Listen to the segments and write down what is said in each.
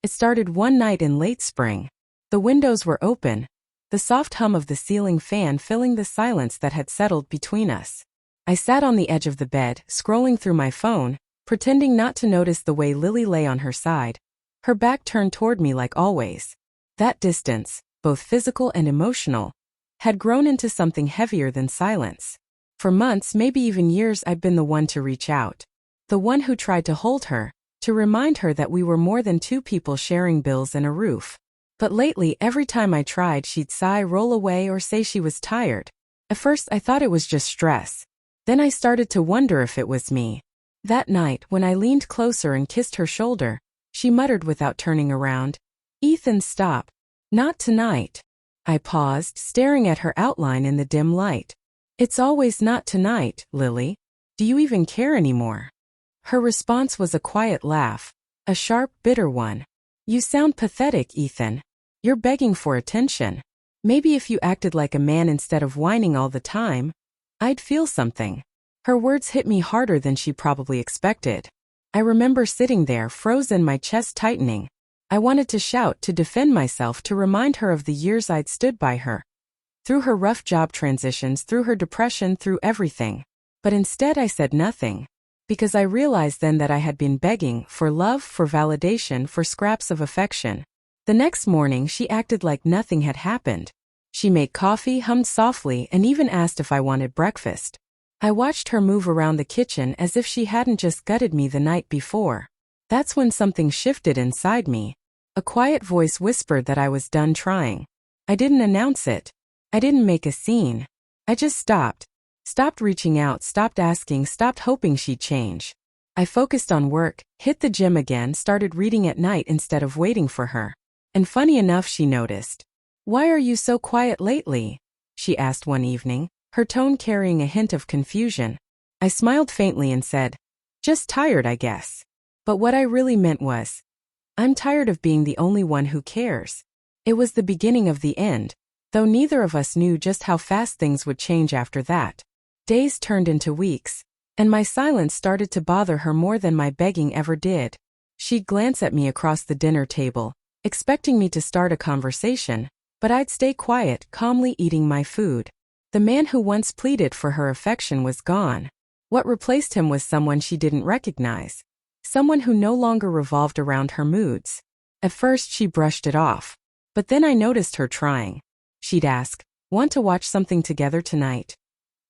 It started one night in late spring. The windows were open, the soft hum of the ceiling fan filling the silence that had settled between us. I sat on the edge of the bed, scrolling through my phone, pretending not to notice the way Lily lay on her side, her back turned toward me like always. That distance, both physical and emotional, had grown into something heavier than silence. For months, maybe even years, I'd been the one to reach out. The one who tried to hold her, to remind her that we were more than two people sharing bills and a roof. But lately, every time I tried, she'd sigh, roll away, or say she was tired. At first, I thought it was just stress. Then I started to wonder if it was me. That night, when I leaned closer and kissed her shoulder, she muttered without turning around, "Ethan, stop. Not tonight." I paused, staring at her outline in the dim light. "It's always not tonight, Lily. Do you even care anymore?" Her response was a quiet laugh, a sharp, bitter one. "You sound pathetic, Ethan. You're begging for attention. Maybe if you acted like a man instead of whining all the time, I'd feel something." Her words hit me harder than she probably expected. I remember sitting there, frozen, my chest tightening. I wanted to shout, to defend myself, to remind her of the years I'd stood by her. Through her rough job transitions, through her depression, through everything. But instead I said nothing. Because I realized then that I had been begging for love, for validation, for scraps of affection. The next morning she acted like nothing had happened. She made coffee, hummed softly, and even asked if I wanted breakfast. I watched her move around the kitchen as if she hadn't just gutted me the night before. That's when something shifted inside me. A quiet voice whispered that I was done trying. I didn't announce it. I didn't make a scene. I just stopped. Stopped reaching out, stopped asking, stopped hoping she'd change. I focused on work, hit the gym again, started reading at night instead of waiting for her. And funny enough, she noticed. "Why are you so quiet lately?" she asked one evening, her tone carrying a hint of confusion. I smiled faintly and said, "Just tired, I guess." But what I really meant was, I'm tired of being the only one who cares. It was the beginning of the end, though neither of us knew just how fast things would change after that. Days turned into weeks, and my silence started to bother her more than my begging ever did. She'd glance at me across the dinner table, expecting me to start a conversation, but I'd stay quiet, calmly eating my food. The man who once pleaded for her affection was gone. What replaced him was someone she didn't recognize. Someone who no longer revolved around her moods. At first she brushed it off. But then I noticed her trying. She'd ask, "Want to watch something together tonight?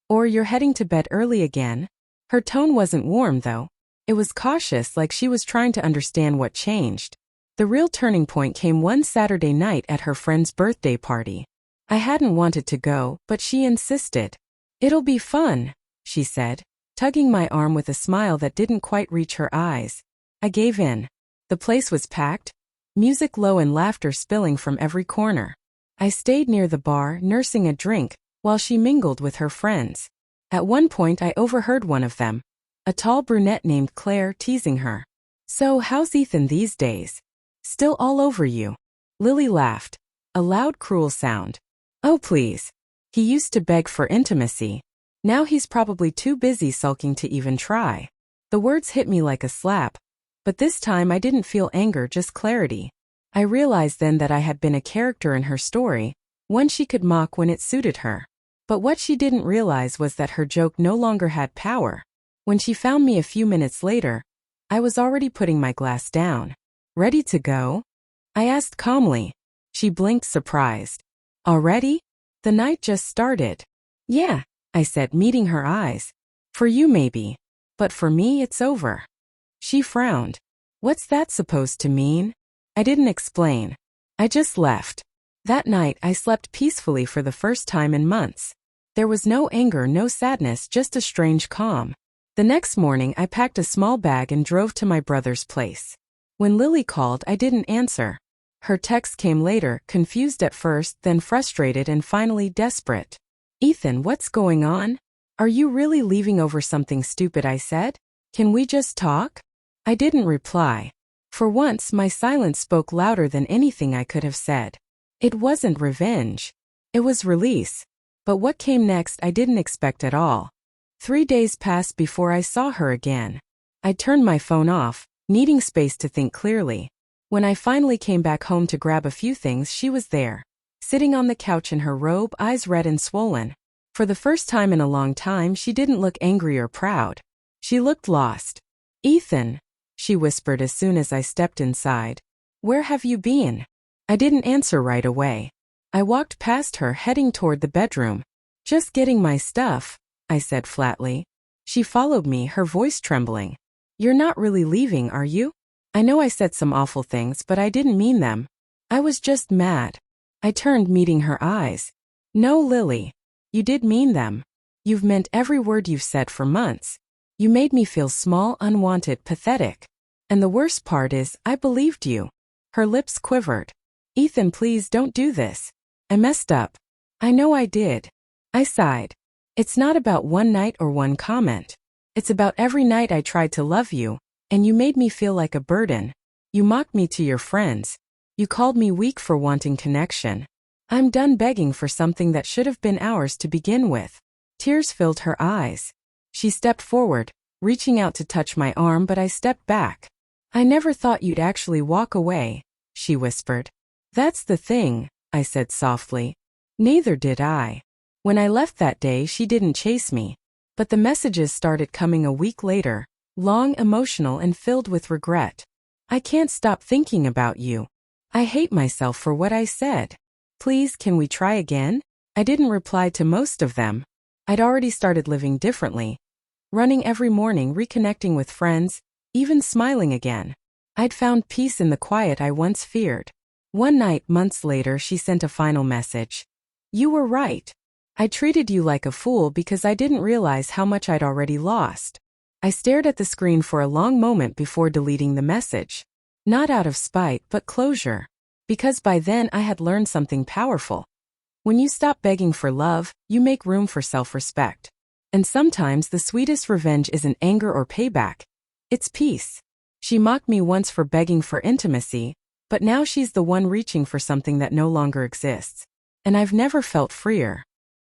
Or you're heading to bed early again?" Her tone wasn't warm though. It was cautious, like she was trying to understand what changed. The real turning point came one Saturday night at her friend's birthday party. I hadn't wanted to go, but she insisted. "It'll be fun," she said, tugging my arm with a smile that didn't quite reach her eyes. I gave in. The place was packed, music low and laughter spilling from every corner. I stayed near the bar, nursing a drink, while she mingled with her friends. At one point I overheard one of them, a tall brunette named Claire, teasing her. "So how's Ethan these days? Still all over you?" Lily laughed. A loud, cruel sound. "Oh please. He used to beg for intimacy. Now he's probably too busy sulking to even try." The words hit me like a slap. But this time I didn't feel anger, just clarity. I realized then that I had been a character in her story, one she could mock when it suited her. But what she didn't realize was that her joke no longer had power. When she found me a few minutes later, I was already putting my glass down. "Ready to go?" I asked calmly. She blinked, surprised. "Already? The night just started." "Yeah," I said, meeting her eyes. "For you maybe. But for me it's over." She frowned. "What's that supposed to mean?" I didn't explain. I just left. That night I slept peacefully for the first time in months. There was no anger, no sadness, just a strange calm. The next morning I packed a small bag and drove to my brother's place. When Lily called, I didn't answer. Her text came later, confused at first, then frustrated, and finally desperate. "Ethan, what's going on? Are you really leaving over something stupid I said? Can we just talk?" I didn't reply. For once, my silence spoke louder than anything I could have said. It wasn't revenge. It was release. But what came next I didn't expect at all. 3 days passed before I saw her again. I turned my phone off, needing space to think clearly. When I finally came back home to grab a few things, she was there, sitting on the couch in her robe, eyes red and swollen. For the first time in a long time, she didn't look angry or proud. She looked lost. "Ethan," she whispered as soon as I stepped inside. "Where have you been?" I didn't answer right away. I walked past her, heading toward the bedroom. "Just getting my stuff," I said flatly. She followed me, her voice trembling. "You're not really leaving, are you?" I know I said some awful things, but I didn't mean them. I was just mad. I turned, meeting her eyes. "No, Lily. You did mean them. You've meant every word you've said for months. You made me feel small, unwanted, pathetic. And the worst part is, I believed you." Her lips quivered. "Ethan, please don't do this. I messed up. I know I did." I sighed. "It's not about one night or one comment. It's about every night I tried to love you, and you made me feel like a burden. You mocked me to your friends. You called me weak for wanting connection. I'm done begging for something that should have been ours to begin with." Tears filled her eyes. She stepped forward, reaching out to touch my arm, but I stepped back. "I never thought you'd actually walk away," she whispered. "That's the thing," I said softly. "Neither did I. When I left that day, she didn't chase me. But the messages started coming a week later, long, emotional, and filled with regret. I can't stop thinking about you. I hate myself for what I said. Please, can we try again?" I didn't reply to most of them. I'd already started living differently. Running every morning, reconnecting with friends, even smiling again. I'd found peace in the quiet I once feared. One night, months later, she sent a final message. "You were right. I treated you like a fool because I didn't realize how much I'd already lost." I stared at the screen for a long moment before deleting the message. Not out of spite, but closure. Because by then I had learned something powerful. When you stop begging for love, you make room for self-respect. And sometimes the sweetest revenge isn't anger or payback. It's peace. She mocked me once for begging for intimacy, but now she's the one reaching for something that no longer exists. And I've never felt freer.